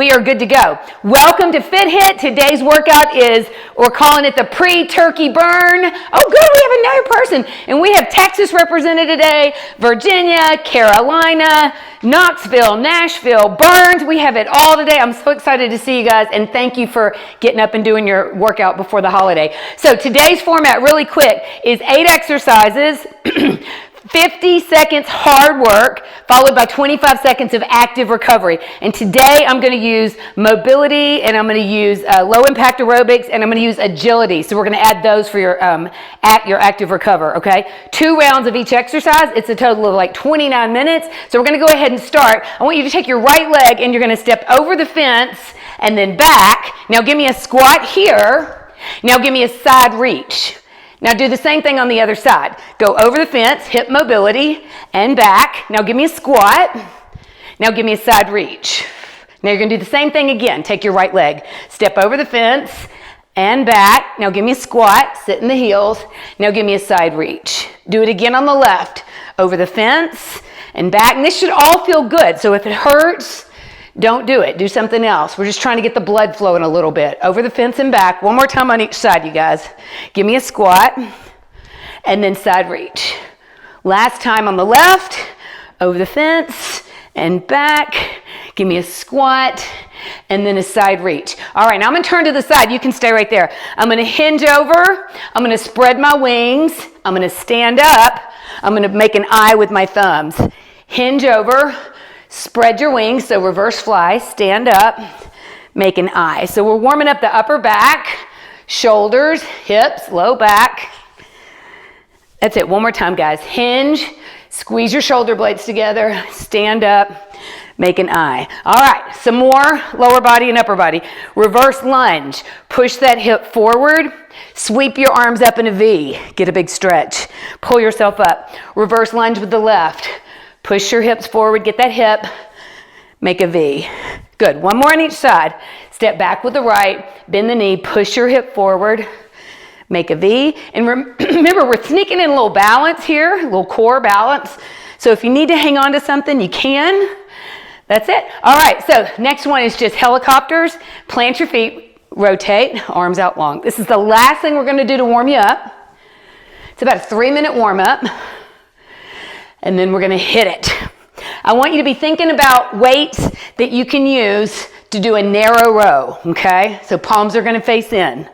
We are good to go. Welcome to Fit Hit. Today's workout is, we're calling it the pre-turkey burn. Oh good, we have another person. And we have Texas represented today, Virginia, Carolina, Knoxville, Nashville, Burns. We have it all today. I'm so excited to see you guys, and thank you for getting up and doing your workout before the holiday. So today's format, really quick, is 8 exercises, 50 seconds hard work, followed by 25 seconds of active recovery. And today I'm going to use mobility, and I'm going to use low impact aerobics, and I'm going to use agility. So we're going to add those for your active recover, okay? 2 rounds of each exercise. It's a total of like 29 minutes. So we're going to go ahead and start. I want you to take your right leg and you're going to step over the fence and then back. Now give me a squat here. Now give me a side reach. Now do the same thing on the other side. Go over the fence, hip mobility, and back. Now give me a squat. Now give me a side reach. Now you're gonna do the same thing again. Take your right leg, step over the fence, and back. Now give me a squat, sit in the heels. Now give me a side reach. Do it again on the left. Over the fence, and back. And this should all feel good. So if it hurts, don't do it. Do something else. We're just trying to get the blood flowing a little bit. Over the fence and back. One more time on each side, you guys. Give me a squat and then side reach. Last time on the left. Over the fence and back. Give me a squat and then a side reach. All right, now I'm going to turn to the side. You can stay right there. I'm going to hinge over. I'm going to spread my wings. I'm going to stand up. I'm going to make an I with my thumbs. Hinge over. Spread your wings, so reverse fly, stand up, make an I. So we're warming up the upper back, shoulders, hips, low back. That's it, one more time, guys. Hinge, squeeze your shoulder blades together, stand up, make an I. All right, some more lower body and upper body. Reverse lunge, push that hip forward, sweep your arms up in a V, get a big stretch. Pull yourself up. Reverse lunge with the left. Push your hips forward, get that hip, make a V. Good, one more on each side. Step back with the right, bend the knee, push your hip forward, make a V. And remember, we're sneaking in a little balance here, a little core balance. So if you need to hang on to something, you can. That's it. All right, so next one is just helicopters. Plant your feet, rotate, arms out long. This is the last thing we're gonna do to warm you up. It's about a 3-minute warm up. And then we're gonna hit it. I want you to be thinking about weights that you can use to do a narrow row, okay? So palms are gonna face in.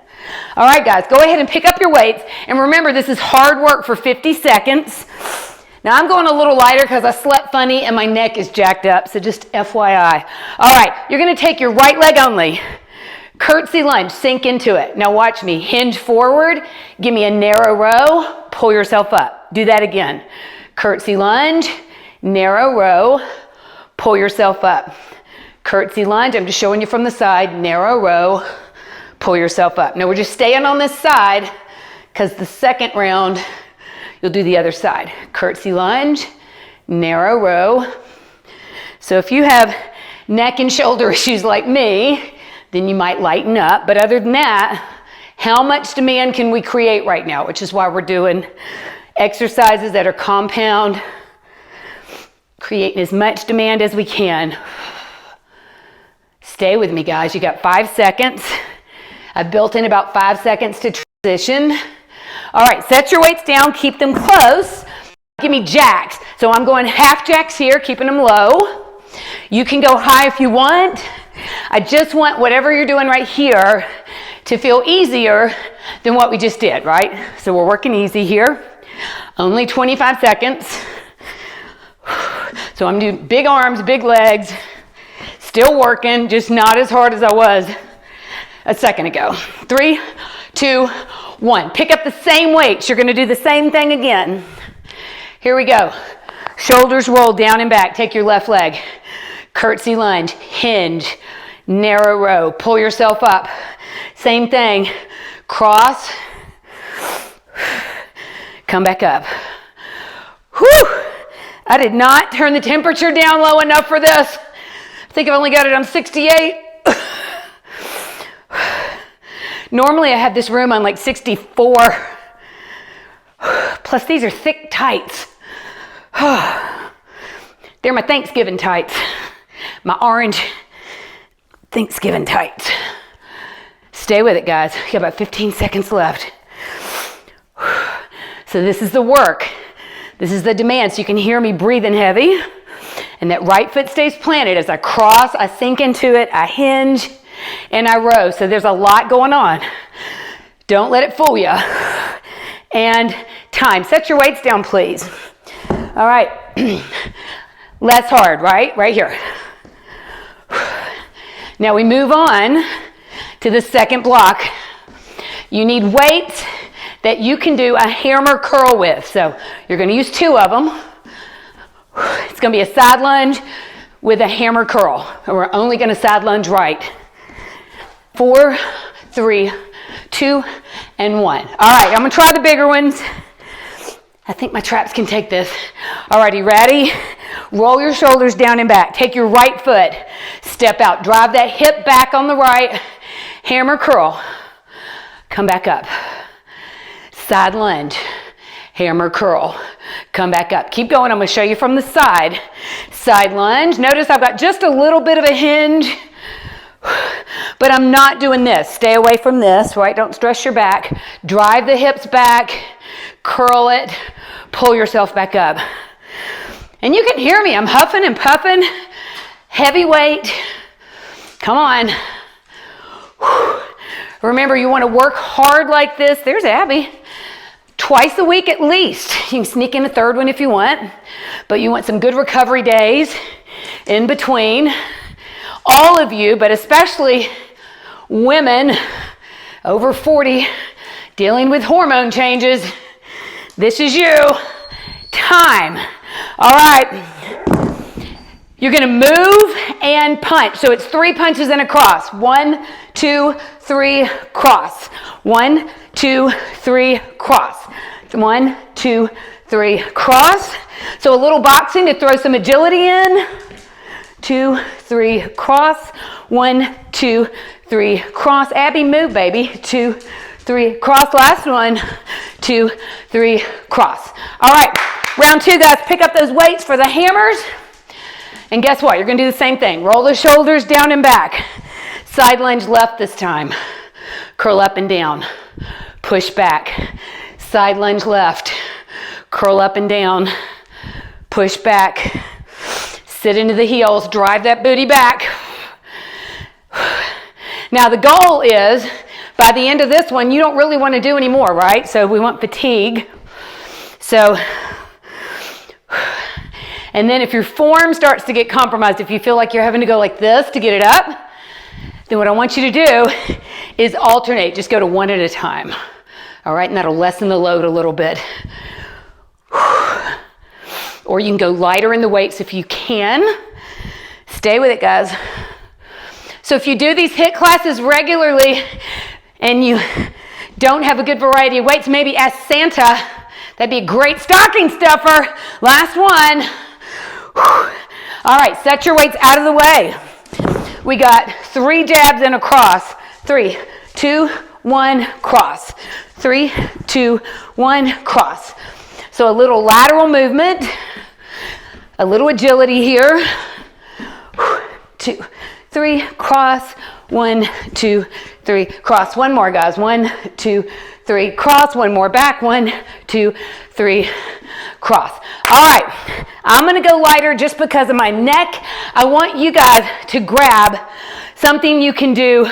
All right, guys, go ahead and pick up your weights. And remember, this is hard work for 50 seconds. Now I'm going a little lighter because I slept funny and my neck is jacked up, so just FYI. All right, you're gonna take your right leg only. Curtsy lunge, sink into it. Now watch me, hinge forward, give me a narrow row, pull yourself up. Do that again. Curtsy lunge, narrow row, pull yourself up. Curtsy lunge, I'm just showing you from the side, narrow row, pull yourself up. Now we're just staying on this side because the second round, you'll do the other side. Curtsy lunge, narrow row. So if you have neck and shoulder issues like me, then you might lighten up. But other than that, how much demand can we create right now? Which is why we're doing exercises that are compound, creating as much demand as we can. Stay with me, guys. You got 5 seconds. I've built in about 5 seconds to transition. All right, set your weights down, keep them close. Give me jacks. So I'm going half jacks here, keeping them low. You can go high if you want. I just want whatever you're doing right here to feel easier than what we just did, right? So we're working easy here. Only 25 seconds. So I'm doing big arms, big legs, still working, just not as hard as I was a second ago. 3, 2, 1. Pick up the same weights. You're gonna do the same thing again. Here we go. Shoulders roll down and back. Take your left leg. Curtsy lunge, hinge, narrow row. Pull yourself up. Same thing. Cross. Come back up. Whew! I did not turn the temperature down low enough for this. I think I've only got it on 68. Normally I have this room on like 64. Plus these are thick tights. They're my Thanksgiving tights. My orange Thanksgiving tights. Stay with it, guys. You got about 15 seconds left. So this is the work. This is the demand. So you can hear me breathing heavy. And that right foot stays planted. As I cross, I sink into it, I hinge, and I row. So there's a lot going on. Don't let it fool you. And time. Set your weights down, please. All right. Less hard, right? Right here. Now we move on to the second block. You need weights that you can do a hammer curl with. So you're going to use 2 of them. It's going to be a side lunge with a hammer curl. And we're only going to side lunge right. 4, 3, 2, and 1. All right, I'm going to try the bigger ones. I think my traps can take this. All righty, ready? Roll your shoulders down and back. Take your right foot. Step out. Drive that hip back on the right. Hammer curl. Come back up. Side lunge. Hammer curl. Come back up. Keep going. I'm going to show you from the side. Side lunge. Notice I've got just a little bit of a hinge, but I'm not doing this. Stay away from this, right? Don't stress your back. Drive the hips back. Curl it. Pull yourself back up. And you can hear me. I'm huffing and puffing. Heavy weight. Come on. Remember, you want to work hard like this. There's Abby. Twice a week at least. You can sneak in a third one if you want, but you want some good recovery days in between. All of you, but especially women over 40 dealing with hormone changes. This is you. Time. All right. You're going to move and punch. So it's 3 punches and a cross. 1, 2, 3, cross. 1, 2, 3, cross. 1, 2, 3, cross. So a little boxing to throw some agility in. 2, 3, cross. 1, 2, 3, cross. Abby, move, baby. 2, 3, cross. Last 1, 2, 3, cross. All right, round 2, guys. Pick up those weights for the hammers. And guess what? You're going to do the same thing. Roll the shoulders down and back. Side lunge left this time. Curl up and down. Push back. Side lunge left. Curl up and down. Push back. Sit into the heels. Drive that booty back. Now the goal is, by the end of this one, you don't really want to do any more, right? So we want fatigue. So, and then if your form starts to get compromised, if you feel like you're having to go like this to get it up, then what I want you to do is alternate. Just go to 1 at a time. All right, and that'll lessen the load a little bit. Or you can go lighter in the weights if you can. Stay with it, guys. So if you do these HIIT classes regularly and you don't have a good variety of weights, maybe ask Santa. That'd be a great stocking stuffer. Last one. All right, set your weights out of the way. We got 3 jabs and a cross. 3, 2, 1, cross. 3, 2, 1, cross. So a little lateral movement, a little agility here. 2, 3, cross. 1, 2, 3, cross. One more, guys. 1, 2, 3, cross. One more back. 1, 2, 3, cross. All right, I'm going to go lighter just because of my neck. I want you guys to grab something you can do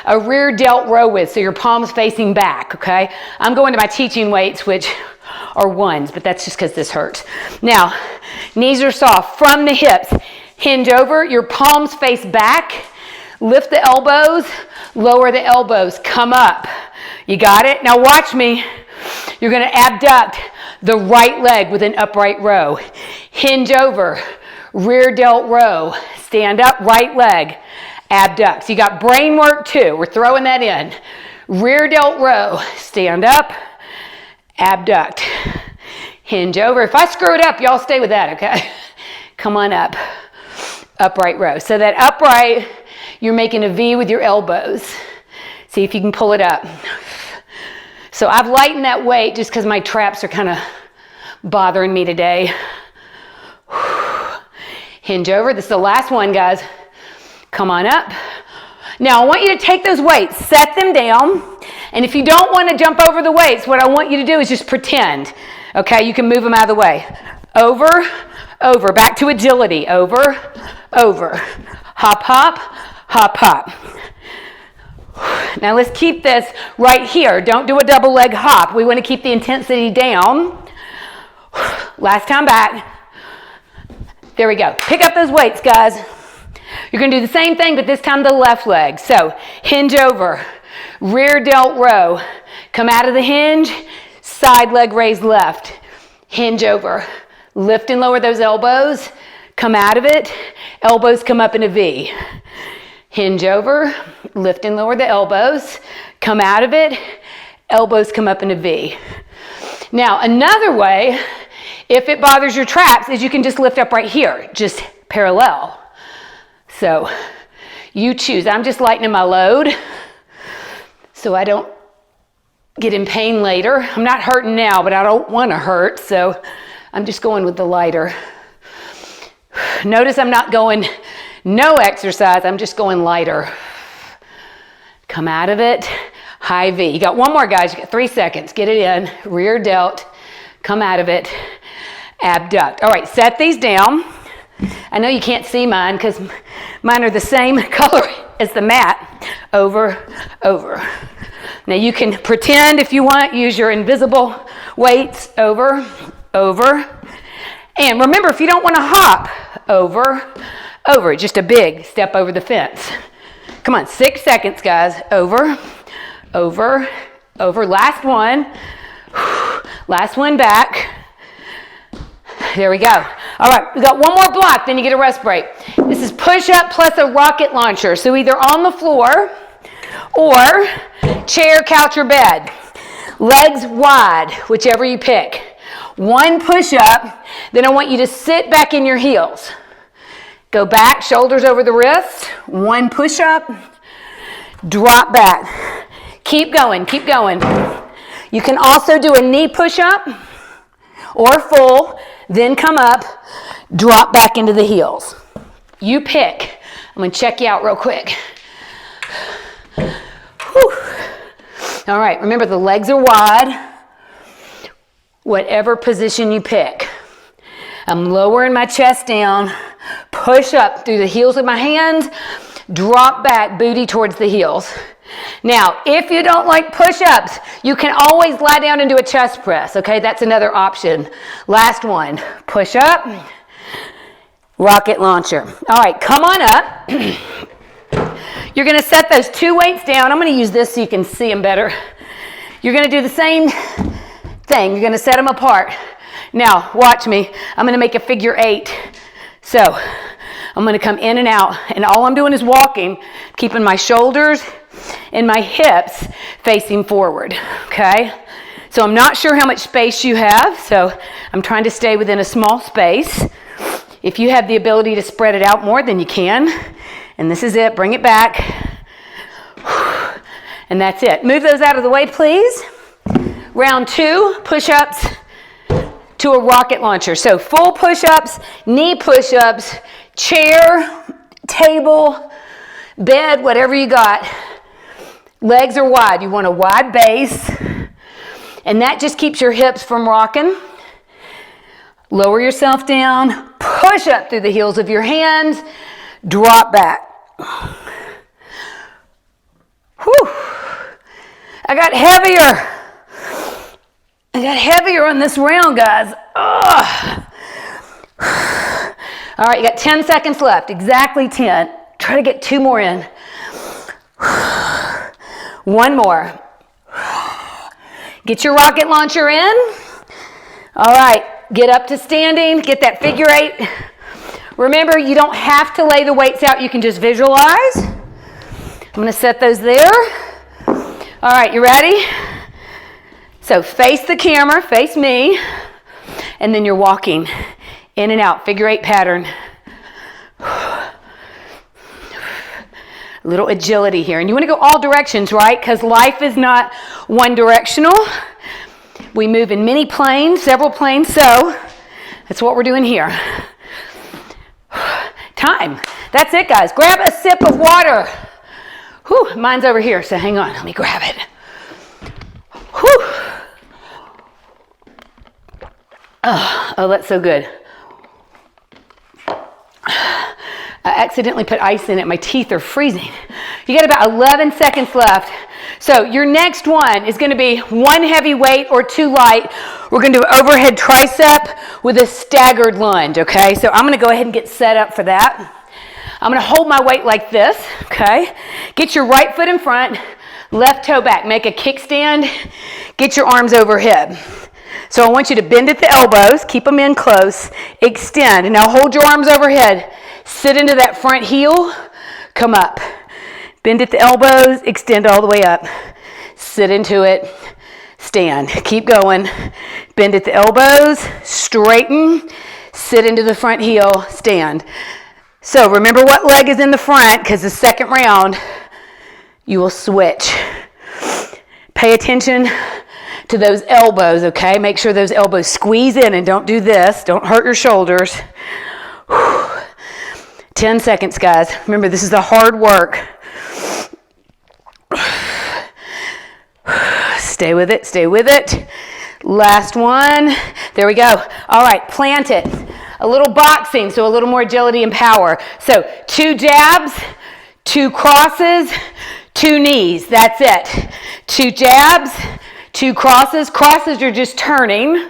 a rear delt row with, so your palms facing back, okay? I'm going to my teaching weights, which are 1s, but that's just because this hurts. Now, knees are soft from the hips. Hinge over, your palms face back. Lift the elbows, lower the elbows, come up. You got it? Now watch me. You're going to abduct the right leg with an upright row. Hinge over, rear delt row. Stand up, right leg, abduct. So you got brain work too. We're throwing that in. Rear delt row, stand up, abduct. Hinge over. If I screw it up, y'all stay with that, okay? Come on up. Upright row. So that upright, you're making a V with your elbows. See if you can pull it up. So I've lightened that weight just because my traps are kind of bothering me today. Hinge over. This is the last one, guys. Come on up. Now, I want you to take those weights, set them down, and if you don't want to jump over the weights, what I want you to do is just pretend. Okay, you can move them out of the way. Over, over, back to agility. Over, over. Hop, hop, hop, hop. Now let's keep this right here. Don't do a double leg hop. We want to keep the intensity down. Last time back. There we go. Pick up those weights, guys. You're going to do the same thing, but this time the left leg. So hinge over, rear delt row. Come out of the hinge, side leg raise left. Hinge over. Lift and lower those elbows. Come out of it. Elbows come up in a V. Hinge over, lift and lower the elbows. Come out of it. Elbows come up in a V. Now, another way, if it bothers your traps, is you can just lift up right here, just parallel. So you choose. I'm just lightening my load so I don't get in pain later. I'm not hurting now, but I don't want to hurt, so I'm just going with the lighter. Notice I'm not going no exercise, I'm just going lighter. Come out of it, high V. You got one more, guys. You got 3 seconds. Get it in. Rear delt, come out of it, abduct. All right, set these down. I know you can't see mine because mine are the same color as the mat. Over, over. Now you can pretend if you want, use your invisible weights. Over, over. And remember, if you don't want to hop, over, over. Just a big step over the fence. Come on, 6 seconds, guys. Over, over, over. Last one. Last one back. There we go. All right, we got one more block, then you get a rest break. This is push-up plus a rocket launcher. So either on the floor or chair, couch, or bed. Legs wide, whichever you pick. One push-up, then I want you to sit back in your heels. Go back, shoulders over the wrist. One push-up, drop back. Keep going, keep going. You can also do a knee push-up or full, then come up, drop back into the heels. You pick. I'm going to check you out real quick. Whew. All right, remember the legs are wide. Whatever position you pick. I'm lowering my chest down, push up through the heels of my hands, drop back, booty towards the heels. Now, if you don't like push-ups, you can always lie down and do a chest press, okay? That's another option. Last one, push up, rocket launcher. All right, come on up. You're gonna set those 2 weights down. I'm gonna use this so you can see them better. You're gonna do the same thing. You're gonna set them apart. Now, watch me. I'm gonna make a figure 8. So, I'm gonna come in and out, and all I'm doing is walking, keeping my shoulders and my hips facing forward, okay? So I'm not sure how much space you have, so I'm trying to stay within a small space. If you have the ability to spread it out more, then you can. And this is it, bring it back. And that's it. Move those out of the way, please. Round 2, push-ups to a rocket launcher. So full push-ups, knee push-ups, chair, table, bed, whatever you got. Legs are wide. You want a wide base. And that just keeps your hips from rocking. Lower yourself down. Push up through the heels of your hands. Drop back. Whew. I got heavier. I got heavier on this round, guys. Ugh. All right, you got 10 seconds left. Exactly 10. Try to get 2 more in. 1 more. Get your rocket launcher in. All right, get up to standing. Get that figure 8. Remember, you don't have to lay the weights out. You can just visualize. I'm going to set those there. All right, you ready? So face the camera, face me, and then you're walking in and out, figure 8 pattern. A little agility here. And you want to go all directions, right? Because life is not one directional. We move in many planes, several planes, so that's what we're doing here. Time. That's it, guys. Grab a sip of water. Whew, mine's over here, so hang on, let me grab it. Whew. Oh, that's so good. I accidentally put ice in it. My teeth are freezing. You got about 11 seconds left. So your next one is going to be 1 heavy weight or 2 light. We're going to do overhead tricep with a staggered lunge, okay? So I'm going to go ahead and get set up for that. I'm going to hold my weight like this, okay? Get your right foot in front, left toe back. Make a kickstand. Get your arms overhead. So I want you to bend at the elbows, keep them in close, extend. And now hold your arms overhead. Sit into that front heel, come up. Bend at the elbows, extend all the way up. Sit into it, stand. Keep going. Bend at the elbows, straighten, sit into the front heel, stand. So remember what leg is in the front, because the second round, you will switch. Pay attention to those elbows, okay? Make sure those elbows squeeze in and don't do this. Don't hurt your shoulders. 10 seconds, guys. Remember, this is the hard work. Stay with it, stay with it. Last one. There we go. All right, plant it. A little boxing, so a little more agility and power. So 2 jabs, 2 crosses, 2 knees. That's it. 2 jabs, 2 crosses. Crosses are just turning.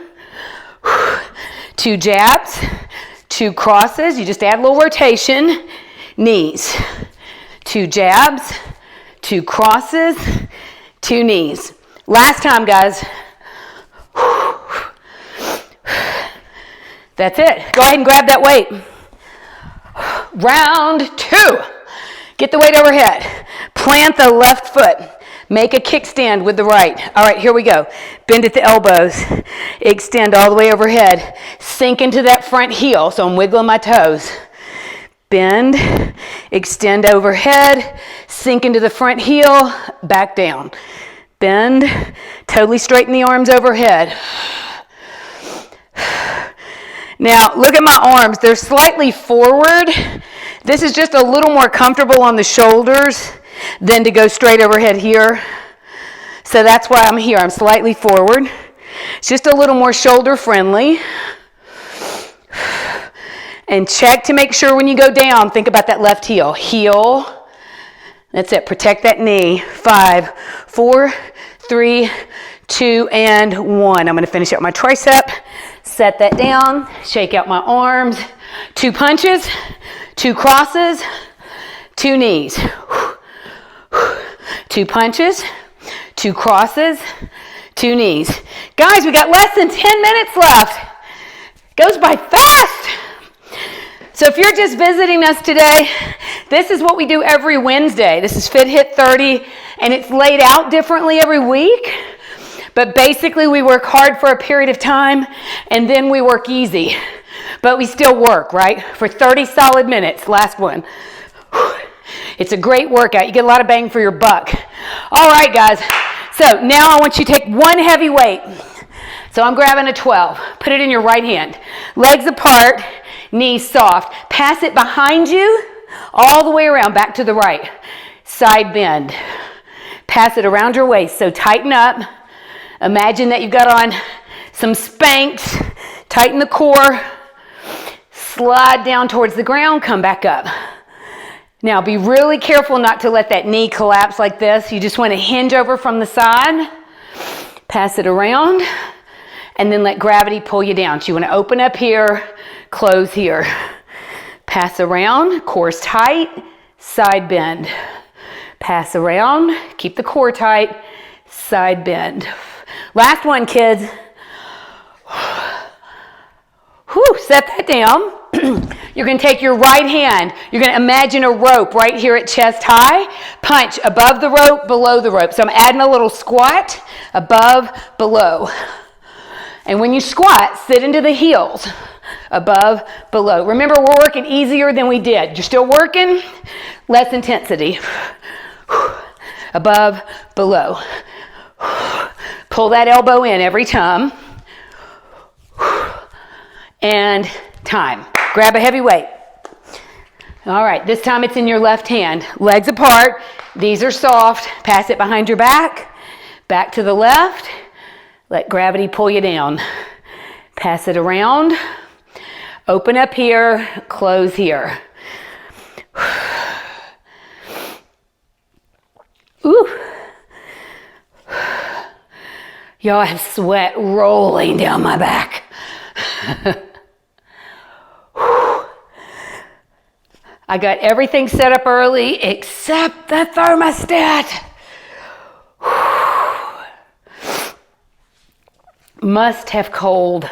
2 jabs, 2 crosses. You just add a little rotation. Knees. 2 jabs, 2 crosses, 2 knees. Last time, guys. That's it. Go ahead and grab that weight. Round 2. Get the weight overhead. Plant the left foot. Make a kickstand with the right. All right, here we go. Bend at the elbows. Extend all the way overhead. Sink into that front heel, so I'm wiggling my toes. Bend, extend overhead, sink into the front heel, back down. Bend, totally straighten the arms overhead. Now, look at my arms. They're slightly forward. This is just a little more comfortable on the shoulders than to go straight overhead here. So that's why I'm here. I'm slightly forward. It's just a little more shoulder friendly. And check to make sure when you go down, think about that left heel. Heel. That's it. Protect that knee. 5, 4, 3, 2, and 1. I'm going to finish up my tricep. Set that down. Shake out my arms. 2 punches, 2 crosses, 2 knees. 2 punches, 2 crosses, 2 knees. Guys, we got less than 10 minutes left. Goes by fast. So if you're just visiting us today, this is what we do every Wednesday. This is FIT Hiit30, and it's laid out differently every week. But basically, we work hard for a period of time, and then we work easy. But we still work, right? For 30 solid minutes. Last one. It's a great workout. You get a lot of bang for your buck. All right, guys. So now I want you to take 1 heavy weight. So I'm grabbing a 12. Put it in your right hand. Legs apart, knees soft. Pass it behind you, all the way around, back to the right. Side bend. Pass it around your waist. So tighten up. Imagine that you've got on some Spanx. Tighten the core. Slide down towards the ground. Come back up. Now be really careful not to let that knee collapse like this. You just want to hinge over from the side. Pass it around. And then let gravity pull you down. So you want to open up here. Close here. Pass around. Core's tight. Side bend. Pass around. Keep the core tight. Side bend. Last one, kids. Whew, set that down. You're going to take your right hand. You're going to imagine a rope right here at chest high. Punch above the rope, below the rope. So I'm adding a little squat, above, below. And when you squat, sit into the heels, above, below. Remember, we're working easier than we did. You're still working, less intensity. Above, below. Pull that elbow in every time. And time. Grab a heavy weight. All right, this time it's in your left hand. Legs apart, These are soft. Pass it behind your back. Back to the left. Let gravity pull you down. Pass it around. Open up here. Close here. Ooh. Y'all, I have sweat rolling down my back. I got everything set up early except the thermostat. Must have cold.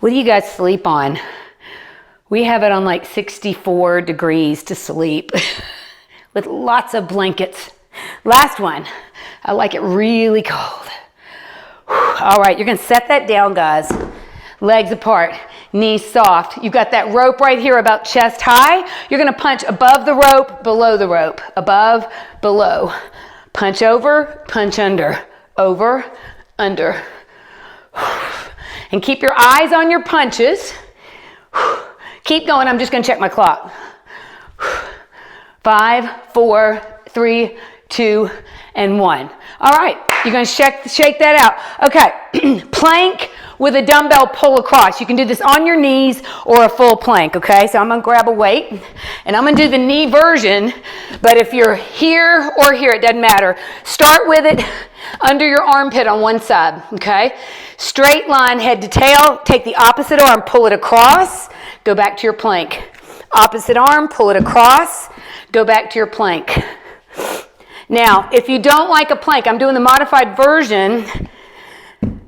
What do you guys sleep on? We have it on like 64 degrees to sleep with lots of blankets. Last one. I like it really cold. All right, you're gonna set that down, guys. Legs apart, knees soft. You've got that rope right here about chest high. You're gonna punch above the rope, below the rope, above, below. Punch over, punch under, over, under. And keep your eyes on your punches. Keep going, I'm just gonna check my clock. 5, 4, 3, 2, and 1. All right, you're gonna shake that out. Okay, plank with a dumbbell pull across. You can do this on your knees or a full plank, okay? So I'm gonna grab a weight and I'm gonna do the knee version, but if you're here or here, it doesn't matter. Start with it under your armpit on one side, okay? Straight line head to tail, take the opposite arm, pull it across, go back to your plank. Opposite arm, pull it across, go back to your plank. Now, if you don't like a plank, I'm doing the modified version.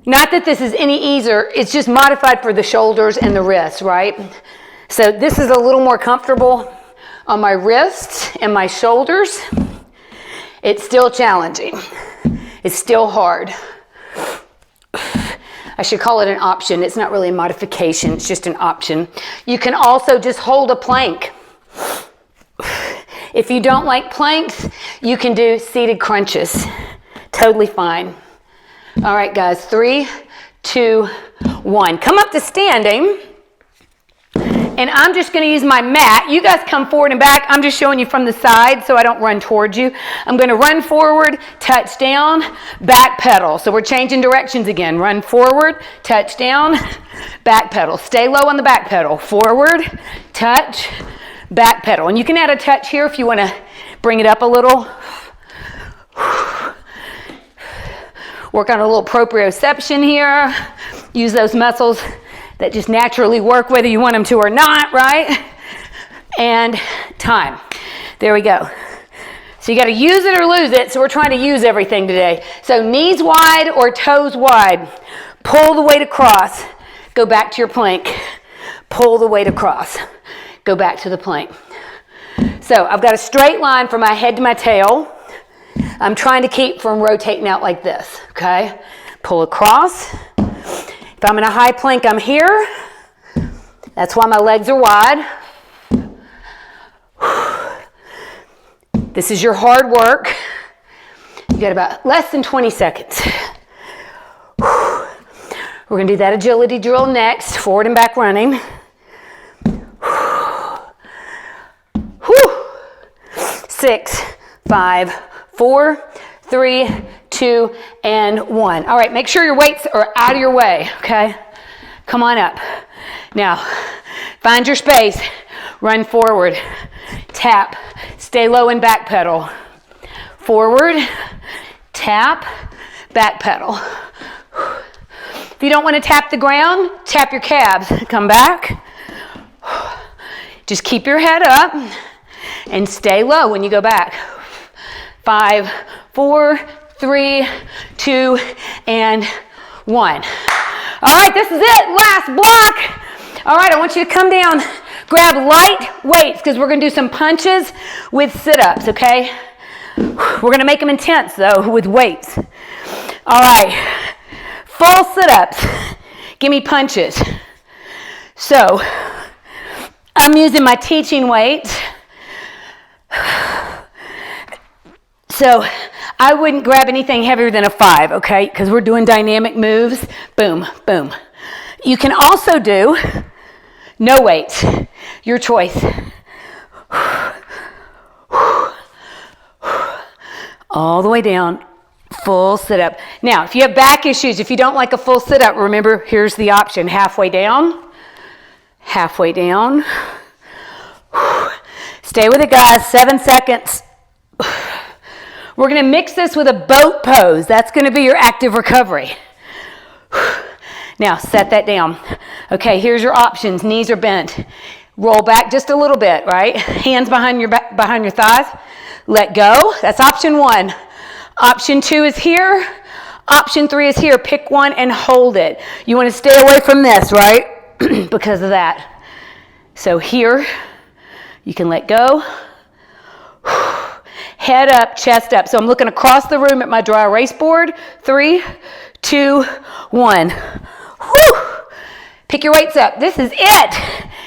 Not that this is any easier, it's just modified for the shoulders and the wrists, right? So this is a little more comfortable on my wrists and my shoulders. It's still challenging. It's still hard. I should call it an option. It's not really a modification, it's just an option. You can also just hold a plank. If you don't like planks, you can do seated crunches. Totally fine. All right, guys, 3, 2, 1. Come up to standing. And I'm just going to use my mat. You guys come forward and back. I'm just showing you from the side so I don't run towards you. I'm going to run forward, touch down, back pedal. So we're changing directions again. Run forward, touch down, back pedal. Stay low on the back pedal. Forward, touch, back pedal. And you can add a touch here if you want to bring it up a little. Work on a little proprioception here. Use those muscles that just naturally work whether you want them to or not, right? And time. There we go. So you got to use it or lose it. So we're trying to use everything today. So knees wide or toes wide. Pull the weight across. Go back to your plank. Pull the weight across. Go back to the plank. So I've got a straight line from my head to my tail. I'm trying to keep from rotating out like this, okay? Pull across. If I'm in a high plank, I'm here. That's why my legs are wide. This is your hard work. You got about less than 20 seconds. We're gonna do that agility drill next, forward and back running. 6, 5, 4, 3, 2, and 1. All right, make sure your weights are out of your way, okay? Come on up. Now, find your space. Run forward. Tap. Stay low and back pedal. Forward. Tap. Back pedal. If you don't want to tap the ground, tap your calves. Come back. Just keep your head up and stay low when you go back. 5, 4, 3, 2, and 1. All right, this is it. Last block. All right, I want you to come down. Grab light weights because we're going to do some punches with sit-ups, okay? We're going to make them intense, though, with weights. All right, full sit-ups. Give me punches. So, I'm using my teaching weights. So I wouldn't grab anything heavier than a 5, okay? Because we're doing dynamic moves. Boom, boom. You can also do no weights. Your choice. all the way down, full sit-up. Now, if you have back issues, if you don't like a full sit-up, remember, here's the option. Halfway down, halfway down. Stay with it, guys, 7 seconds. We're gonna mix this with a boat pose. That's gonna be your active recovery. Now, set that down. Okay, here's your options. Knees are bent. Roll back just a little bit, right? Hands behind your back, behind your thighs. Let go. That's option 1. Option 2 is here. Option 3 is here. Pick one and hold it. You want to stay away from this, right? Because of that. So here, you can let go. Head up, chest up. So I'm looking across the room at my dry erase board. 3, 2, 1. Whew. Pick your weights up. This is it.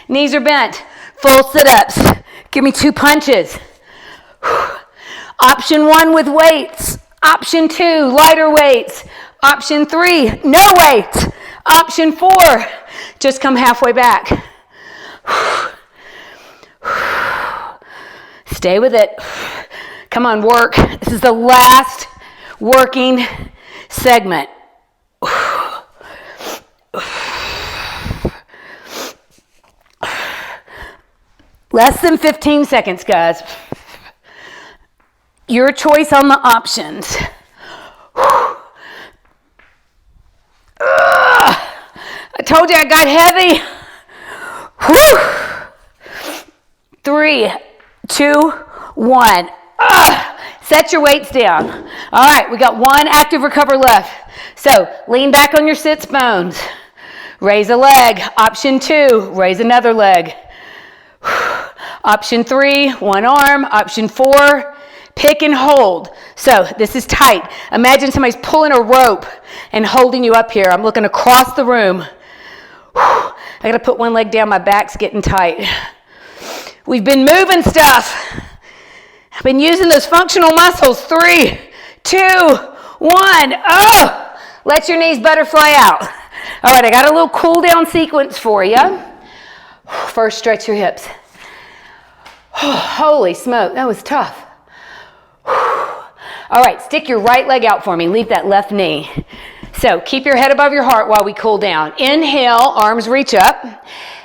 Knees are bent. Full sit-ups. Give me 2 punches. Option 1 with weights. Option 2, lighter weights. Option 3, no weights. Option 4, just come halfway back. Stay with it. Come on, work. This is the last working segment. Less than 15 seconds, guys. Your choice on the options. I told you I got heavy. 3, 2, 1. Set your weights down. All right, we got 1 active recover left. So lean back on your sits bones. Raise a leg. Option 2, raise another leg. Option 3, 1 arm. Option 4, pick and hold. So this is tight. Imagine somebody's pulling a rope and holding you up here. I'm looking across the room. I gotta put one leg down. My back's getting tight. We've been moving stuff. I've been using those functional muscles. 3, 2, 1. Oh, let your knees butterfly out. All right, I got a little cool down sequence for you. First, stretch your hips. Holy smoke, that was tough. All right, stick your right leg out for me. Leave that left knee. So keep your head above your heart while we cool down. Inhale, arms reach up.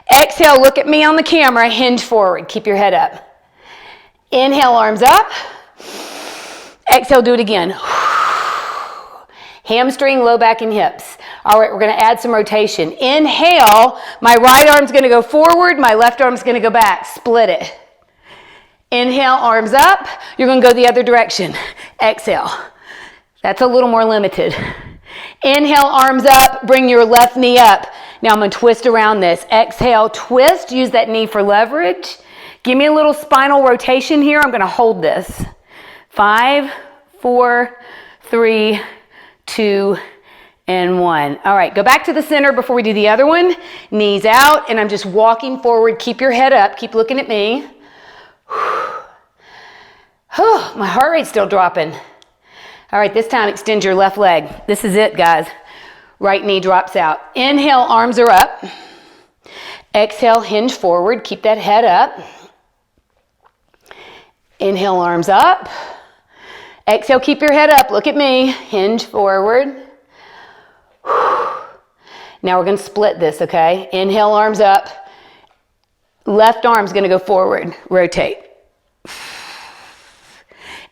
Exhale, look at me on the camera, hinge forward. Keep your head up. Inhale, arms up. Exhale, do it again. Hamstring, low back, and hips. All right, we're gonna add some rotation. Inhale, my right arm's gonna go forward, my left arm's gonna go back. Split it. Inhale, arms up. You're gonna go the other direction. Exhale. That's a little more limited. Inhale, arms up. Bring your left knee up. Now I'm gonna twist around this. Exhale, twist. Use that knee for leverage. Give me a little spinal rotation here. I'm gonna hold this. 5, 4, 3, 2, and 1. All right, go back to the center before we do the other one. Knees out, and I'm just walking forward. Keep your head up. Keep looking at me. My heart rate's still dropping. All right, this time extend your left leg. This is it, guys. Right knee drops out. Inhale, arms are up. Exhale, hinge forward. Keep that head up. Inhale, arms up. Exhale, keep your head up. Look at me. Hinge forward. Now we're going to split this, okay? Inhale, arms up. Left arm's going to go forward. Rotate.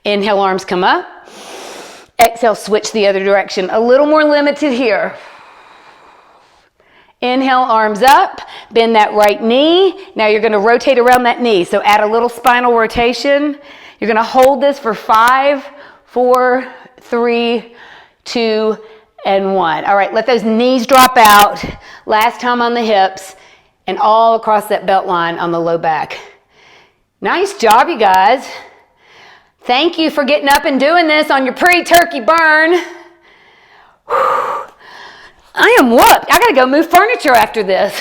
Inhale, arms come up. Exhale, switch the other direction. A little more limited here. Inhale, arms up. Bend that right knee. Now you're going to rotate around that knee. So add a little spinal rotation. You're going to hold this for 5, 4, 3, 2, and 1. All right, let those knees drop out. Last time on the hips and all across that belt line on the low back. Nice job, you guys. Thank you for getting up and doing this on your pre-turkey burn. I am whooped. I gotta go move furniture after this.